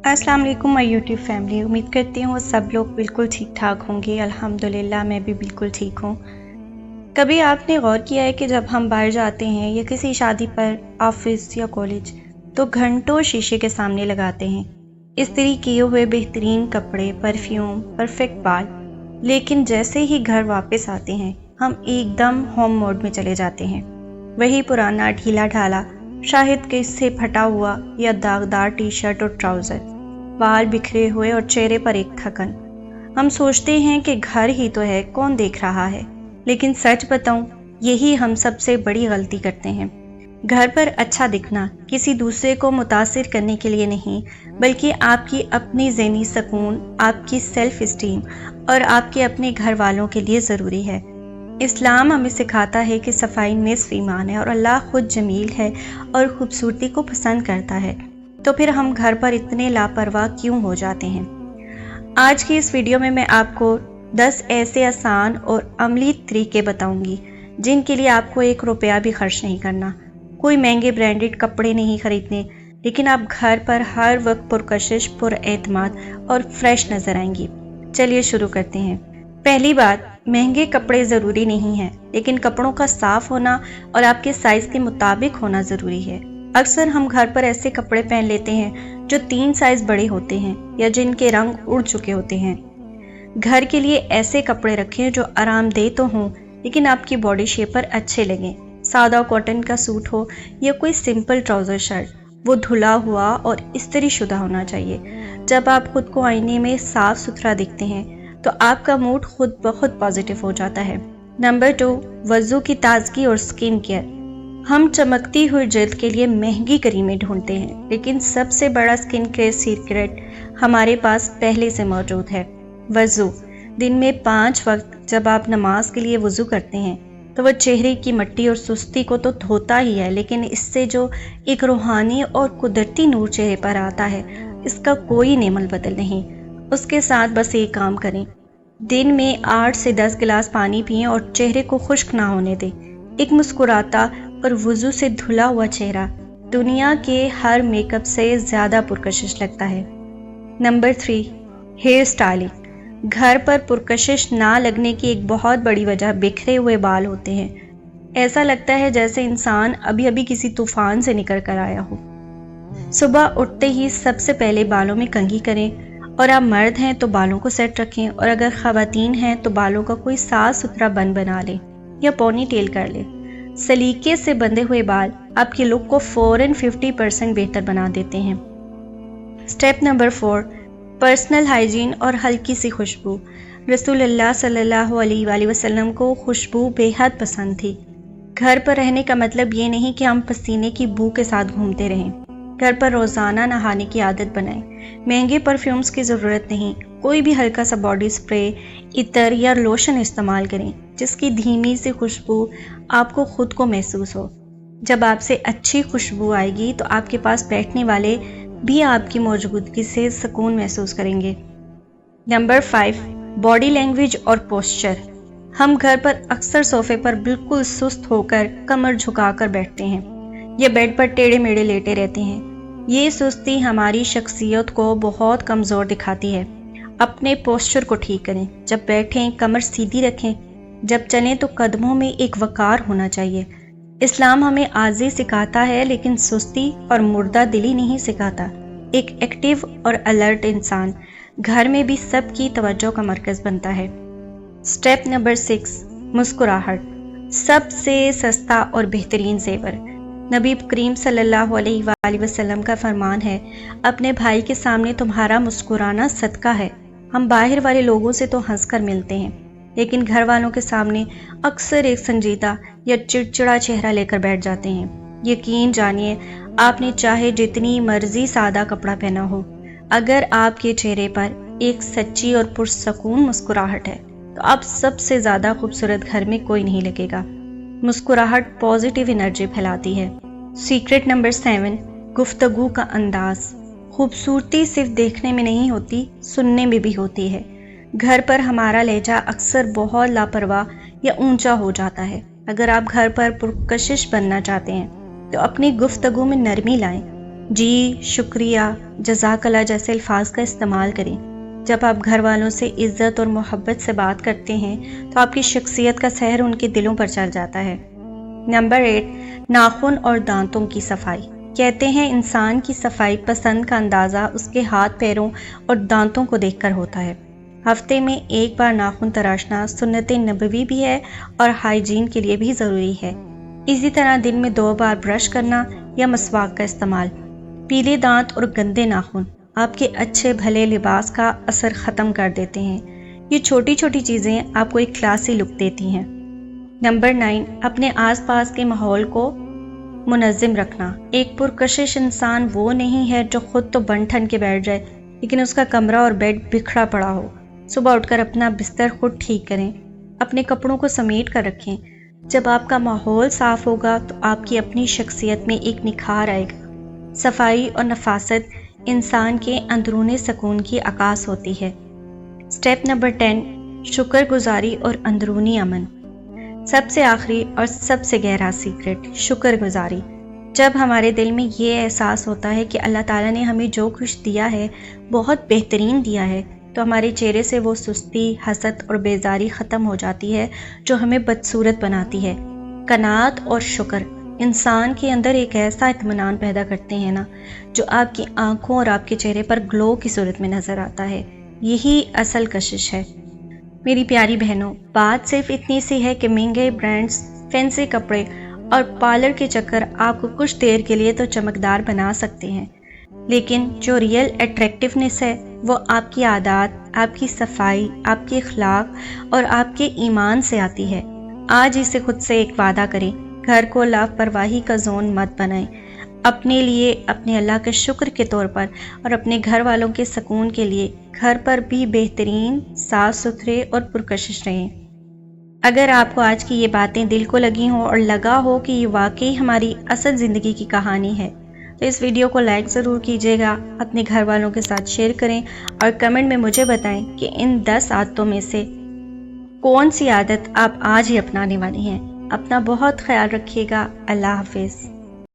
अस्सलाम वालेकुम my YouTube family. उम्मीद करती हूँ सब लोग बिल्कुल ठीक ठाक होंगे। अल्हम्दुलिल्लाह मैं भी बिल्कुल ठीक हूँ। कभी आपने गौर किया है कि जब हम बाहर जाते हैं या किसी शादी पर, ऑफिस या कॉलेज, तो घंटों शीशे के सामने लगाते हैं इस्त्री किए हुए बेहतरीन कपड़े, परफ्यूम, परफेक्ट बाल, लेकिन जैसे ही घर वापस आते हैं हम एकदम होम मोड में चले जाते हैं। वही पुराना ढीला ढाला, शायद किससे फटा हुआ या दागदार टी शर्ट और ट्राउज़र, बाल बिखरे हुए और चेहरे पर एक थकन। हम सोचते हैं कि घर ही तो है, कौन देख रहा है। लेकिन सच बताऊं, यही हम सबसे बड़ी गलती करते हैं। घर पर अच्छा दिखना किसी दूसरे को मुतासिर करने के लिए नहीं, बल्कि आपकी अपनी ज़हनी सुकून, आपकी सेल्फ इस्टीम और आपके अपने घर वालों के लिए ज़रूरी है। इस्लाम हमें सिखाता है कि सफाई निस्फ ईमान है और अल्लाह खुद जमील है और खूबसूरती को पसंद करता है। तो फिर हम घर पर इतने लापरवाह क्यों हो जाते हैं? आज की इस वीडियो में मैं आपको 10 ऐसे आसान और अमली तरीके बताऊंगी जिनके लिए आपको 1 रुपया भी खर्च नहीं करना, कोई महंगे ब्रांडेड कपड़े नहीं खरीदने, लेकिन आप घर पर हर वक्त पुरकशिश, पुरएतमाद और फ्रेश नजर आएंगी। चलिए शुरू करते हैं। पहली बात, महंगे कपड़े ज़रूरी नहीं हैं, लेकिन कपड़ों का साफ होना और आपके साइज़ के मुताबिक होना ज़रूरी है। अक्सर हम घर पर ऐसे कपड़े पहन लेते हैं जो 3 साइज़ बड़े होते हैं या जिनके रंग उड़ चुके होते हैं। घर के लिए ऐसे कपड़े रखें जो आरामदेह तो हों, लेकिन आपकी बॉडी शेप पर अच्छे लगें। सादा कॉटन का सूट हो या कोई सिंपल ट्राउज़र शर्ट, वो धुला हुआ और इस्त्री शुदा होना चाहिए। जब आप खुद को आईने में साफ सुथरा दिखते हैं तो आपका मूड खुद ब खुद पॉजिटिव हो जाता है। नंबर 2, वज़ू की ताजगी और स्किन केयर। हम चमकती हुई जल्द के लिए महंगी क्रीमें ढूंढते हैं, लेकिन सबसे बड़ा स्किन केयर सीक्रेट हमारे पास पहले से मौजूद है। वज़ू। दिन में 5 वक्त जब आप नमाज के लिए वज़ू करते हैं तो वह चेहरे की मिट्टी और सुस्ती को तो धोता ही है, लेकिन इससे जो एक रूहानी और कुदरती नूर चेहरे पर आता है, इसका कोई नेमल बदल नहीं। उसके साथ बस एक काम करें, दिन में 8 से 10 गिलास पानी पिएं और चेहरे को खुश्क ना होने दें। एक मुस्कुराता और वुज़ू से धुला हुआ चेहरा दुनिया के हर मेकअप से ज़्यादा पुरकशिश लगता है। Number 3, hair styling. घर पर पुरकशिश ना लगने की एक बहुत बड़ी वजह बिखरे हुए बाल होते हैं। ऐसा लगता है जैसे इंसान अभी अभी किसी तूफान से निकल कर आया हो। सुबह उठते ही सबसे पहले बालों में कंघी करें, और आप मर्द हैं तो बालों को सेट रखें, और अगर ख़वातीन हैं तो बालों का कोई साफ सुथरा बन बना लें या पोनी टेल कर लें। सलीके से बंधे हुए बाल आपके लुक को फ़ौरन 50% बेहतर बना देते हैं। स्टेप नंबर 4, पर्सनल हाइजीन और हल्की सी खुशबू। रसूलुल्लाह सल्लल्लाहु अलैहि वसल्लम को खुशबू बेहद पसंद थी। घर पर रहने का मतलब ये नहीं कि हम पसीने की बू के साथ घूमते रहें। घर पर रोज़ाना नहाने की आदत बनाएं। महंगे परफ्यूम्स की ज़रूरत नहीं, कोई भी हल्का सा बॉडी स्प्रे, इतर या लोशन इस्तेमाल करें जिसकी धीमी सी खुशबू आपको खुद को महसूस हो। जब आपसे अच्छी खुशबू आएगी तो आपके पास बैठने वाले भी आपकी मौजूदगी से सुकून महसूस करेंगे। नंबर 5, बॉडी लैंग्वेज और पोस्चर। हम घर पर अक्सर सोफे पर बिल्कुल सुस्त होकर कमर झुकाकर बैठते हैं या बेड पर टेढ़े मेढ़े लेटे रहते हैं। ये सुस्ती हमारी शख्सियत को बहुत कमज़ोर दिखाती है। अपने पोस्चर को ठीक करें। जब बैठें कमर सीधी रखें, जब चलें तो कदमों में एक वकार होना चाहिए। इस्लाम हमें आज़ी सिखाता है, लेकिन सुस्ती और मुर्दा दिली नहीं सिखाता। एक एक्टिव और अलर्ट इंसान घर में भी सबकी तवज्जो का मरकज़ बनता है। स्टेप नंबर 6, मुस्कुराहट। सबसे सस्ता और बेहतरीन ज़ेवर। नबी करीम सल्लल्लाहु अलैहि वसल्लम का फरमान है, अपने भाई के सामने तुम्हारा मुस्कुराना सदका है। हम बाहर वाले लोगों से तो हंसकर मिलते हैं, लेकिन घर वालों के सामने अक्सर एक संजीदा या चिड़चिड़ा चेहरा लेकर बैठ जाते हैं। यकीन जानिए, आपने चाहे जितनी मर्जी सादा कपड़ा पहना हो, अगर आपके चेहरे पर एक सच्ची और पुरसकून मुस्कुराहट है तो आप सबसे ज़्यादा खूबसूरत घर में कोई नहीं लगेगा। मुस्कुराहट पॉजिटिव एनर्जी फैलाती है। सीक्रेट नंबर 7, गुफ्तगू का अंदाज। खूबसूरती सिर्फ देखने में नहीं होती, सुनने में भी होती है। घर पर हमारा लहजा अक्सर बहुत लापरवाह या ऊंचा हो जाता है। अगर आप घर पर पुरकशिश बनना चाहते हैं तो अपनी गुफ्तगू में नरमी लाएं। جی، شکریہ، جزاک اللہ جیسے الفاظ کا استعمال کریں۔ جب آپ گھر والوں سے عزت اور محبت سے بات کرتے ہیں تو آپ کی شخصیت کا سحر ان کے دلوں پر چڑھ جاتا ہے۔ نمبر 8، ناخن اور دانتوں کی صفائی۔ کہتے ہیں انسان کی صفائی پسند کا اندازہ اس کے ہاتھ پیروں اور دانتوں کو دیکھ کر ہوتا ہے۔ ہفتے میں ایک بار ناخن تراشنا سنت نبوی بھی ہے اور ہائیجین کے لیے بھی ضروری ہے۔ اسی طرح دن میں 2 بار برش کرنا یا مسواک کا استعمال۔ پیلے دانت اور گندے ناخن آپ کے اچھے بھلے لباس کا اثر ختم کر دیتے ہیں۔ یہ چھوٹی چھوٹی چیزیں آپ کو ایک کلاسی لک دیتی ہیں۔ نمبر 9، اپنے آس پاس کے ماحول کو منظم رکھنا۔ ایک پرکشش انسان وہ نہیں ہے جو خود تو بن ٹھن کے بیٹھ جائے لیکن اس کا کمرہ اور بیڈ بکھرا پڑا ہو۔ صبح اٹھ کر اپنا بستر خود ٹھیک کریں، اپنے کپڑوں کو سمیٹ کر رکھیں۔ جب آپ کا ماحول صاف ہوگا تو آپ کی اپنی شخصیت میں ایک نکھار آئے گا۔ صفائی اور نفاست انسان کے اندرونی سکون کی عکاس ہوتی ہے۔ سٹیپ نمبر 10، شکر گزاری اور اندرونی امن۔ سب سے آخری اور سب سے گہرا سیکرٹ، شکر گزاری۔ جب ہمارے دل میں یہ احساس ہوتا ہے کہ اللہ تعالیٰ نے ہمیں جو کچھ دیا ہے بہت بہترین دیا ہے، تو ہمارے چہرے سے وہ سستی، حسد اور بیزاری ختم ہو جاتی ہے جو ہمیں بدصورت بناتی ہے۔ قناعت اور شکر انسان کے اندر ایک ایسا اطمینان پیدا کرتے ہیں نا، جو آپ کی آنکھوں اور آپ کے چہرے پر گلو کی صورت میں نظر آتا ہے۔ یہی اصل کشش ہے۔ میری پیاری بہنوں، بات صرف اتنی سی ہے کہ مہنگے برانڈز، فینسی کپڑے اور پارلر کے چکر آپ کو کچھ دیر کے لیے تو چمکدار بنا سکتے ہیں، لیکن جو ریئل اٹریکٹیونیس ہے وہ آپ کی عادات، آپ کی صفائی، آپ کے اخلاق اور آپ کے ایمان سے آتی ہے۔ آج اسے خود سے ایک وعدہ کریں، گھر کو لاپرواہی کا زون مت بنائیں۔ اپنے لیے، اپنے اللہ کے شکر کے طور پر اور اپنے گھر والوں کے سکون کے لیے گھر پر بھی بہترین، صاف ستھرے اور پرکشش رہیں۔ اگر آپ کو آج کی یہ باتیں دل کو لگی ہوں اور لگا ہو کہ یہ واقعی ہماری اصل زندگی کی کہانی ہے تو اس ویڈیو کو لائک ضرور کیجیے گا، اپنے گھر والوں کے ساتھ شیئر کریں اور کمنٹ میں مجھے بتائیں کہ ان 10 عادتوں میں سے کون سی عادت آپ آج ہی اپنانے والی ہیں۔ اپنا بہت خیال رکھیے گا۔ اللہ حافظ۔